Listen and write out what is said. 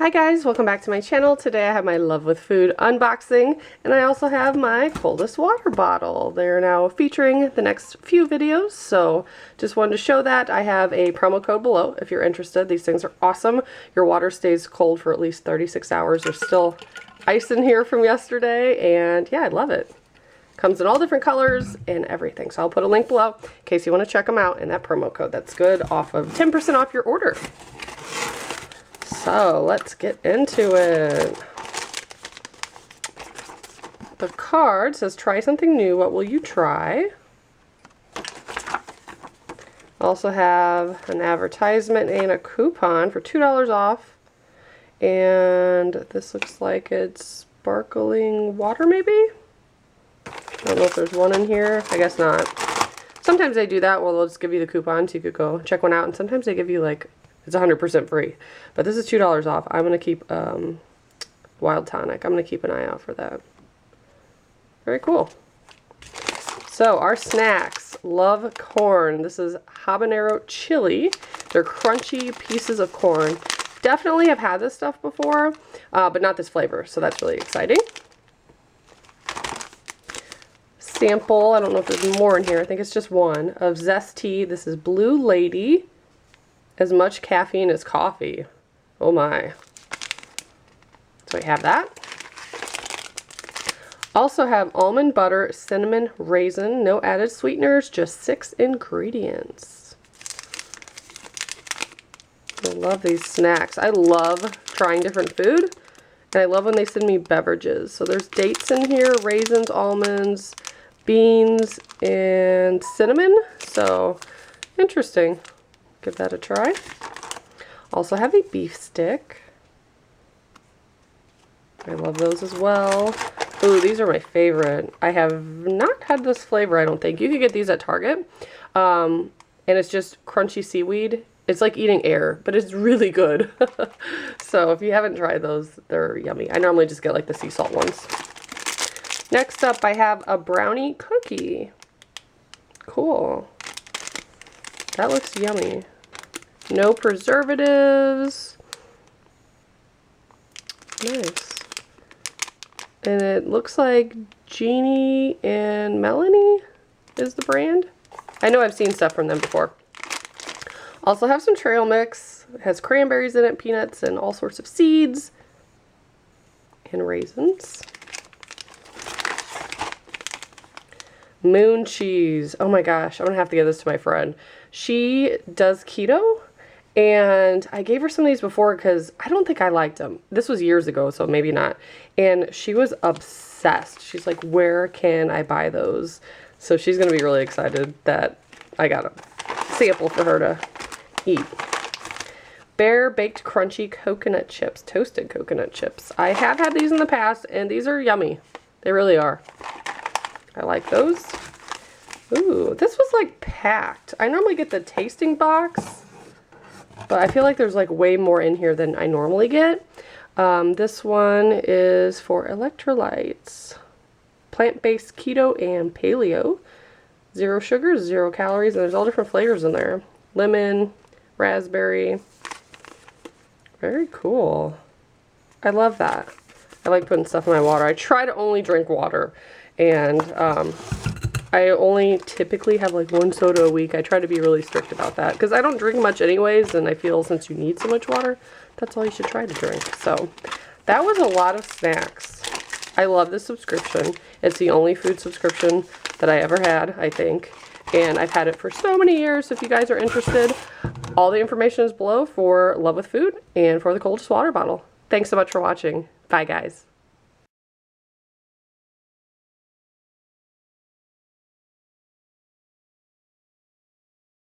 Hi guys, welcome back to my channel. Today I have my Love with Food unboxing, and I also have my coldest water bottle. They're now featuring the next few videos, so just wanted to show that. I have a promo code below if you're interested. These things are awesome. Your water stays cold for at least 36 hours. There's still ice in here from yesterday, and yeah, I love it. Comes in all different colors and everything, so I'll put a link below in case you want to check them out, and that promo code, that's good off of 10% off your order. So let's get into it. The card says, try something new. What will you try? Also have an advertisement and a coupon for $2 off. And this looks like it's sparkling water, maybe? I don't know if there's one in here. I guess not. Sometimes they do that. Well, they'll just give you the coupon so you could go check one out. And sometimes they give you like, it's 100% free. But this is $2 off. I'm going to keep Wild Tonic. I'm going to keep an eye out for that. Very cool. So our snacks. Love corn. This is habanero chili. They're crunchy pieces of corn. Definitely have had this stuff before, but not this flavor. So that's really exciting. Sample. I don't know if there's more in here. I think it's just one. Of Zesty. This is Blue Lady. As much caffeine as coffee. Oh my. So we have that. Also have almond butter, cinnamon, raisin, no added sweeteners, just 6 ingredients. I love these snacks. I love trying different food, and I love when they send me beverages. So there's dates in here, raisins, almonds, beans, and cinnamon. So interesting. Give that a try. Also have a beef stick. I love those as well. Ooh, these are my favorite. I have not had this flavor, I don't think. You can get these at Target. And it's just crunchy seaweed. It's like eating air, but it's really good. So if you haven't tried those, they're yummy. I normally just get like the sea salt ones. Next up, I have a brownie cookie. Cool. That looks yummy. No preservatives. Nice. And it looks like Jeannie and Melanie is the brand. I know I've seen stuff from them before. Also have some trail mix. It has cranberries in it, peanuts, and all sorts of seeds. And raisins. Moon cheese. Oh my gosh, I'm gonna have to give this to my friend. She does keto, and I gave her some of these before because I don't think I liked them. This was years ago, so maybe not. And she was obsessed. She's like, where can I buy those? So she's gonna be really excited that I got a sample for her to eat. Bear baked crunchy coconut chips, toasted coconut chips. I have had these in the past, and these are yummy. They really are. I like those. Ooh, this was like packed. I normally get the tasting box, but I feel like there's like way more in here than I normally get. This one is for electrolytes. Plant-based keto and paleo. 0 sugar, 0 calories, and there's all different flavors in there. Lemon, raspberry. Very cool. I love that. I like putting stuff in my water. I try to only drink water. And I only typically have like 1 soda a week. I try to be really strict about that because I don't drink much anyways, and I feel since you need so much water, that's all you should try to drink. So that was a lot of snacks. I love this subscription. It's the only food subscription that I ever had, I think. And I've had it for so many years. So if you guys are interested, all the information is below for Love with Food and for the coldest water bottle. Thanks so much for watching. Bye guys.